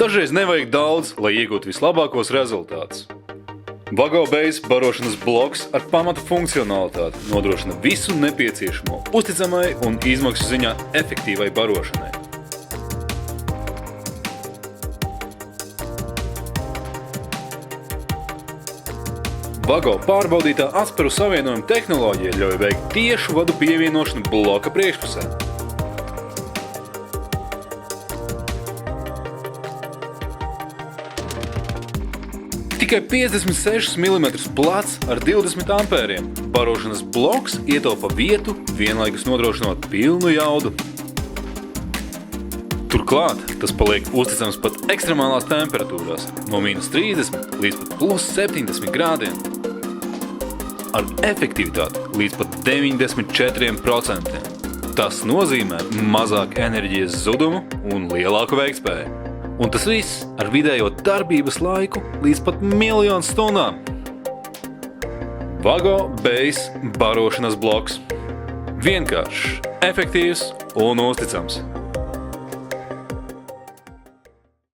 Dažreiz nevajag daudz, lai iegūtu vislabākos rezultātus. Vago Base barošanas bloks ar pamata funkcionalitāti nodrošina visu nepieciešamo uzticamai un izmaksu ziņā efektīvai barošanai. Vago pārbaudītā atsparu savienojuma tehnoloģija ļauj veikt tiešu vadu pievienošanu bloka priekšpusē. Tikai 56 mm plats ar 20 ampēriem. Barošanas bloks ietaupa vietu, vienlaikus nodrošinot pilnu jaudu. Turklāt tas paliek uzticams pat ekstremālās temperatūrās, no -30 līdz pat +70 grādiem. Ar efektivitāti līdz pat 94%. Tas nozīmē mazāk enerģijas zudumu un lielāku veiktspēju. Un tas viss ar vidējo darbības laiku līdz pat 1 000 000 stundām. Vago Base barošanas bloks. Vienkāršs, efektīvs un uzticams.